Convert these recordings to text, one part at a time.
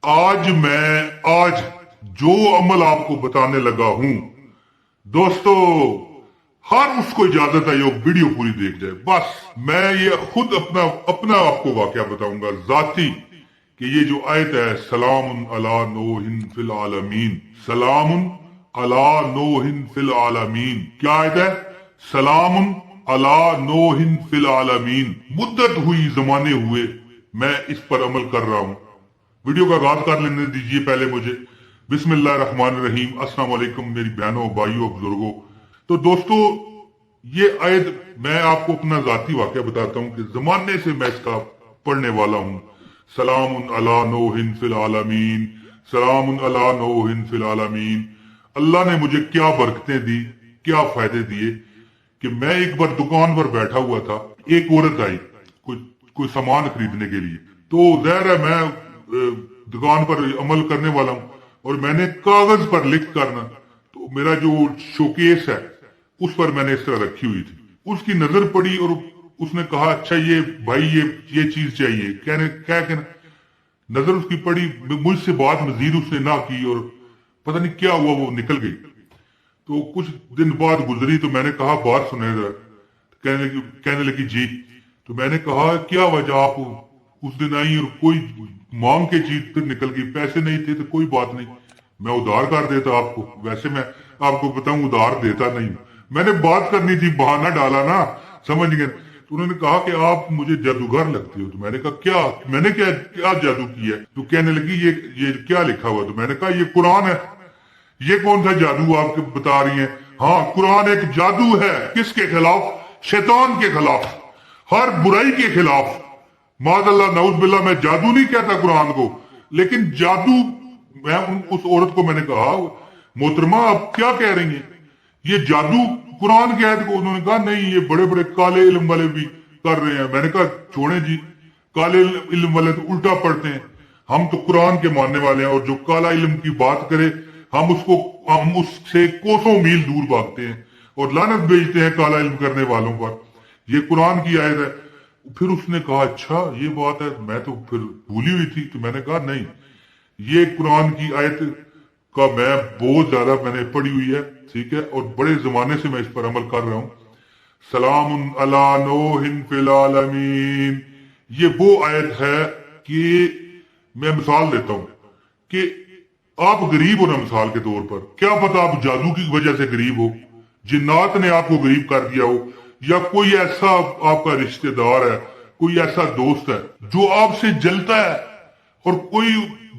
आज जो अमल आपको बताने लगा हूं दोस्तों, हर उसको इजाजत है ये वीडियो पूरी देख जाए। बस मैं ये खुद अपना अपना आपको वाकया बताऊंगा जाती, कि ये जो आयत है सलामुन अला नूहिन फिल आलमीन, सलामुन अला नूहिन फिल आलमीन, क्या आयत है? सलामुन अला नूहिन फिल आलमीन। मुद्दत हुई, जमाने हुए, मैं इस पर अमल कर रहा हूं। वीडियो का आगाज कर लेने दीजिए पहले मुझे। बिस्मिल्लाहिर्रहमानिर्रहीम। अस्सलाम वालेकुम मेरी बहनों, भाइयों, बुजुर्गों। तो दोस्तों, ये आयत मैं आपको अपना जाती वाकया बताता हूं कि जमाने से मैं इसका पढ़ने वाला हूं। सलामुन अला नूहिन फिल आलमीन, सलामुन अला नूहिन फिल आलमीन। अल्लाह ने मुझे क्या बरकतें दी, क्या फायदे दिए कि मैं एक बार दुकान पर बैठा हुआ था, एक औरत आई कोई कोई सामान खरीदने के लिए। तो ज़ाहिर है मैं दुकान पर अमल करने वाला हूं, और मैंने कागज पर लिख कर ना, तो मेरा जो शोकेस है उस पर मैंने इस तरह रखी हुई थी। उसकी नजर पड़ी और उसने कहा अच्छा ये भाई ये चीज चाहिए। कहने क्या कहना, नजर उसकी पड़ी, मुझसे बात मजीद उसने ना की और पता नहीं क्या हुआ, वो निकल गई। तो कुछ दिन बाद गुजरी तो मैंने कहा बात सुने जरा। कहने लगी जी। तो मैंने कहा क्या वजह, आप उस दिन आई और कोई मांग के चीज फिर निकल गई, पैसे नहीं थे तो कोई बात नहीं, मैं उधार कर देता आपको। वैसे मैं आपको बताऊं उधार देता नहीं, मैंने बात करनी थी, बहाना डाला ना, समझ गए। तो उन्होंने कहा कि आप मुझे जादूगर लगते हो। तो मैंने कहा क्या, मैंने क्या क्या जादू किया है? तो कहने लगी ये क्या लिखा हुआ? तो मैंने कहा ये कुरान है। ये कौन सा जादू आपके बता रही हैं? हाँ, कुरान एक जादू है। किसके खिलाफ? शैतान के खिलाफ, हर बुराई के खिलाफ। माज़अल्लाह नऊज़ मैं जादू नहीं कहता कुरान को, लेकिन जादू, उस औरत को मैंने कहा मोहतरमा आप क्या कह रही हैं, ये जादू कुरान की आयत को। उन्होंने कहा नहीं, ये बड़े बड़े काले इल्म वाले भी कर रहे हैं। मैंने कहा छोड़े जी, काले इल्म वाले तो उल्टा पढ़ते हैं, हम तो कुरान के मानने वाले हैं। और जो काला इल्म की बात करे हम उससे कोसों मील दूर भागते हैं और लानत भेजते हैं काला इल्म करने वालों पर। ये कुरान की आयत है। फिर उसने कहा अच्छा ये बात है, मैं तो फिर भूली हुई थी। तो मैंने कहा नहीं, ये कुरान की आयत का मैं बहुत ज्यादा मैंने पढ़ी हुई है, ठीक है, और बड़े जमाने से मैं इस पर अमल कर रहा हूं। सलामुन अला नूहिन फिल आलमीन, ये वो आयत है कि मैं मिसाल देता हूं कि आप गरीब हो ना, मिसाल के तौर पर, क्या पता आप जादू की वजह से गरीब हो, जिन्नात ने आपको गरीब कर दिया हो, या कोई ऐसा आपका रिश्तेदार है, कोई ऐसा दोस्त है जो आपसे जलता है, और कोई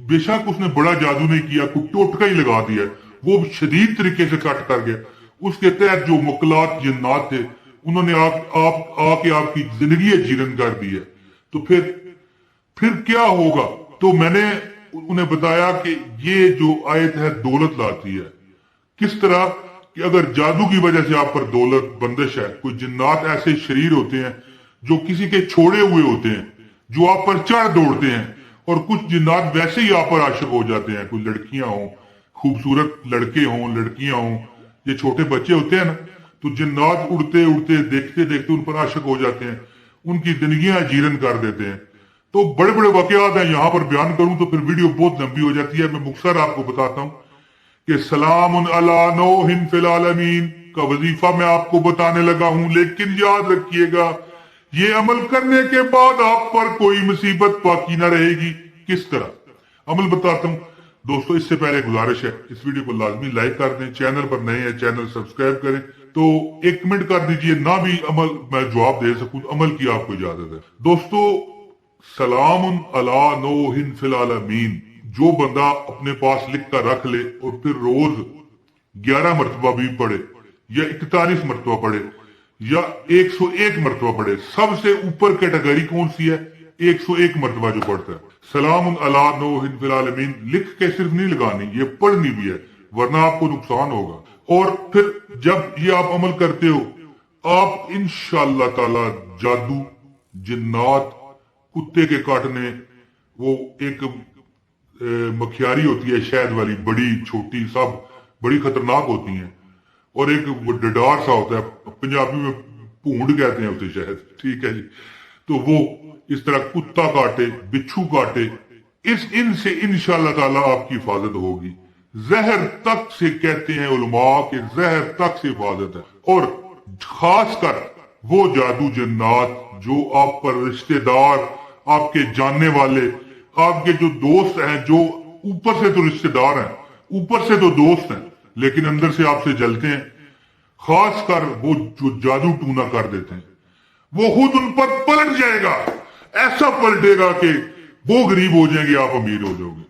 बेशक उसने बड़ा जादू नहीं किया, कोई टोटका ही लगा दिया, वो शदीद तरीके से कट कर गया, उसके तहत जो मुकलात जिन्नात थे उन्होंने आके आपकी जिंदगी जीरन कर दी है। तो फिर क्या होगा? तो मैंने उन्हें बताया कि ये जो आयत है दौलत लाती है। किस तरह कि अगर जादू की वजह से आप पर दौलत बंदिश है, कोई जिन्नात ऐसे शरीर होते हैं जो किसी के छोड़े हुए होते हैं, जो आप पर चढ़ दौड़ते हैं, और कुछ जिन्नात वैसे ही आप पर आशिक हो जाते हैं। कोई लड़कियां हों, खूबसूरत लड़के हों, लड़कियां हों, ये छोटे बच्चे होते हैं ना, तो जिन्नात उड़ते उड़ते देखते देखते उन पर आशिक हो जाते हैं, उनकी जिंदगियां जीरन कर देते हैं। तो बड़े बड़े वाकयात हैं, यहां पर बयान करूं तो फिर वीडियो बहुत लंबी हो जाती है। मैं मुख्तसर आपको बताता हूं कि सलामुन अला नूहिन फिल आलमीन का वजीफा मैं आपको बताने लगा हूं, लेकिन याद रखिएगा ये अमल करने के बाद आप पर कोई मुसीबत बाकी ना रहेगी। किस तरह अमल बताता हूं दोस्तों। इससे पहले गुजारिश है, इस वीडियो को लाजमी लाइक कर दें, चैनल पर नए हैं चैनल सब्सक्राइब करें, तो एक कमेंट कर दीजिए, ना भी अमल मैं जवाब दे सकूं, अमल की आपको इजाजत है। दोस्तों, सलामुन अला नूहिन फिल आलमीन जो बंदा अपने पास लिख कर रख ले और फिर रोज 11 मरतबा भी पढ़े, या 41 मरतबा पढ़े, या 101 मरतबा पढ़े, सबसे ऊपर कैटेगरी कौन सी है? 101 मरतबा जो पढ़ता है सलामुन अला नूहिन फिल आलमीन, लिख के सिर्फ नहीं लगानी, ये पढ़नी भी है, वरना आपको नुकसान होगा। और फिर जब ये आप अमल करते हो, आप इंशाअल्लाह ताला जादू, जिन्नात, कुत्ते के काटने, वो एक मखियारी होती है शहद वाली, बड़ी छोटी सब बड़ी खतरनाक होती हैं, और एक वो डडार सा होता है, पंजाबी में भूंड कहते हैं उसे, शहद, ठीक है जी। तो वो इस तरह कुत्ता काटे, बिच्छू काटे, ان سے انشاءاللہ تعالی آپ کی حفاظت ہوگی. زہر تک سے کہتے ہیں علماء کہ زہر تک سے حفاظت ہے. اور خاص کر وہ جادو جنات جو آپ پر رشتہ دار، آپ کے جاننے والے، آپ کے جو دوست ہیں، جو اوپر سے تو رشتہ دار ہیں، اوپر سے تو دوست ہیں لیکن اندر سے آپ سے جلتے ہیں، خاص کر وہ جو جادو ٹونا کر دیتے ہیں، وہ خود ان پر پلٹ جائے گا. ایسا پلٹے گا کہ وہ غریب ہو جائیں گے، آپ امیر ہو جاؤ گے.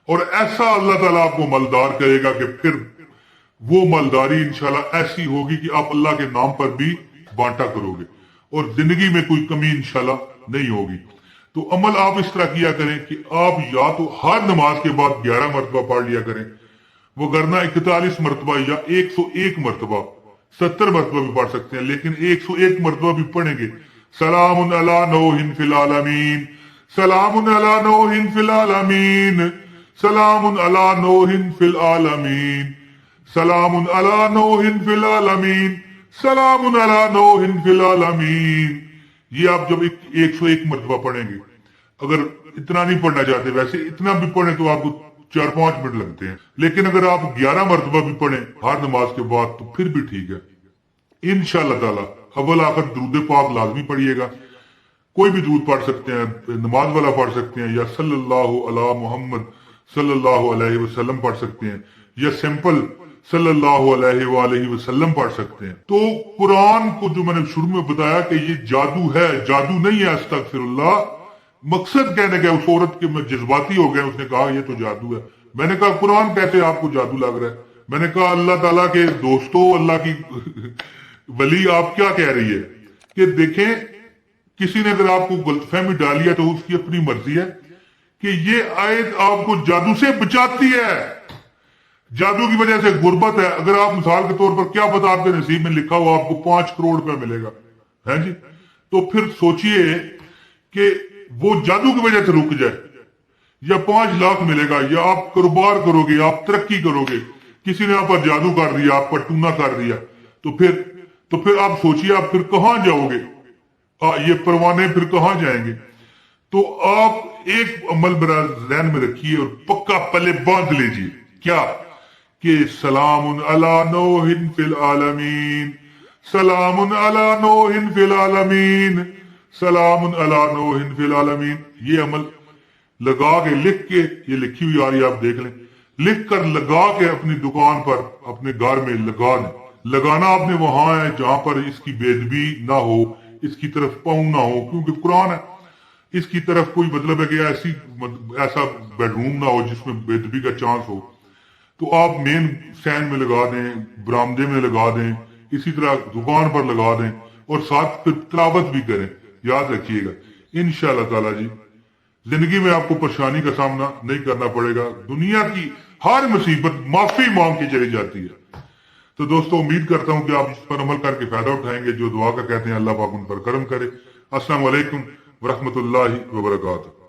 اور ایسا اللہ تعالیٰ آپ کو مالدار کرے گا کہ پھر وہ مالداری انشاءاللہ ایسی ہوگی کہ آپ اللہ کے نام پر بھی بانٹا کرو گے اور زندگی میں کوئی کمی انشاءاللہ نہیں ہوگی. تو عمل آپ اس طرح کیا کریں کہ آپ یا تو ہر نماز کے بعد 11 مرتبہ پڑھ لیا کریں، وہ کرنا 41 مرتبہ یا 101 مرتبہ، 70 مرتبہ بھی پڑھ سکتے ہیں لیکن 101 مرتبہ بھی پڑھیں گے. سلام علی نوح فی العالمین، سلام علی نوح فی العالمین، سلام علی نوح فی العالمین، سلام علی نوح فی العالمین، سلام علی نوح فی العالمین. یہ آپ جب 101 مرتبہ پڑھیں گے، اگر اتنا نہیں پڑھنا چاہتے، ویسے اتنا بھی پڑھیں تو آپ کو 4-5 منٹ لگتے ہیں، لیکن اگر آپ 11 مرتبہ بھی پڑھیں ہر نماز کے بعد تو پھر بھی ٹھیک ہے انشاءاللہ تعالی. اول آخر درود پاک لازمی پڑھیے گا، کوئی بھی درود پڑھ سکتے ہیں، نماز والا پڑھ سکتے ہیں، یا صلی اللہ علی محمد صلی اللہ علیہ وسلم پڑھ سکتے ہیں، یا سمپل صلی اللہ علیہ وآلہ وسلم پڑھ سکتے ہیں. تو قرآن کو جو میں نے شروع میں بتایا کہ یہ جادو ہے، جادو نہیں ہے، استغفر اللہ. مقصد کہنے کا اس عورت کے میں جذباتی ہو گیا، اس نے کہا یہ تو جادو ہے. میں نے کہا قرآن کیسے آپ کو جادو لگ رہا ہے؟ میں نے کہا اللہ تعالیٰ کے دوستو، اللہ کی ولی آپ کیا کہہ رہی ہے کہ دیکھیں کسی نے اگر آپ کو غلط فہمی ڈالی ہے تو اس کی اپنی مرضی ہے کہ یہ آیت آپ کو جادو سے بچاتی ہے. جادو کی وجہ سے غربت ہے، اگر آپ مثال کے طور پر کیا پتا آپ کے نصیب میں لکھا ہوا آپ کو 5 کروڑ روپے ملے گا ہے جی، تو پھر سوچئے کہ وہ جادو کی وجہ سے رک جائے، یا 5 لاکھ ملے گا، یا آپ کاروبار کرو گے، آپ ترقی کرو گے، کسی نے آپ پر جادو کر دیا، آپ پر ٹونا کر دیا، تو پھر آپ سوچئے آپ پھر کہاں جاؤ گے؟ یہ پروانے پھر کہاں جائیں گے؟ تو آپ ایک عمل برا ذہن میں رکھیے اور پکا پلے باندھ لیجیے، کیا کہ سلام علی نوح فی العالمین، سلام علی نوح فی العالمین، سلام علی نوح فی العالمین. یہ عمل لگا کے لکھ کے، یہ لکھی ہوئی آ رہی آپ دیکھ لیں، لکھ کر لگا کے اپنی دکان پر اپنے گھر میں لگا دیں. لگانا آپ نے وہاں ہے جہاں پر اس کی بے ادبی نہ ہو، اس کی طرف پاؤں نہ ہو، کیونکہ قرآن ہے، اس کی طرف کوئی مطلب ہے کہ ایسا بیڈ روم نہ ہو جس میں بے ادبی کا چانس ہو. تو آپ مین سین میں لگا دیں، برآمدے میں لگا دیں، اسی طرح دکان پر لگا دیں، اور ساتھ پھر تلاوت بھی کریں. یاد رکھیے گا انشاءاللہ تعالی جی زندگی میں آپ کو پریشانی کا سامنا نہیں کرنا پڑے گا. دنیا کی ہر مصیبت معافی مانگ کے چلی جاتی ہے. تو دوستو امید کرتا ہوں کہ آپ اس پر عمل کر کے فائدہ اٹھائیں گے. جو دعا کا کہتے ہیں اللہ پاک ان پر کرم کرے. السلام علیکم ورحمۃ اللہ وبرکاتہ.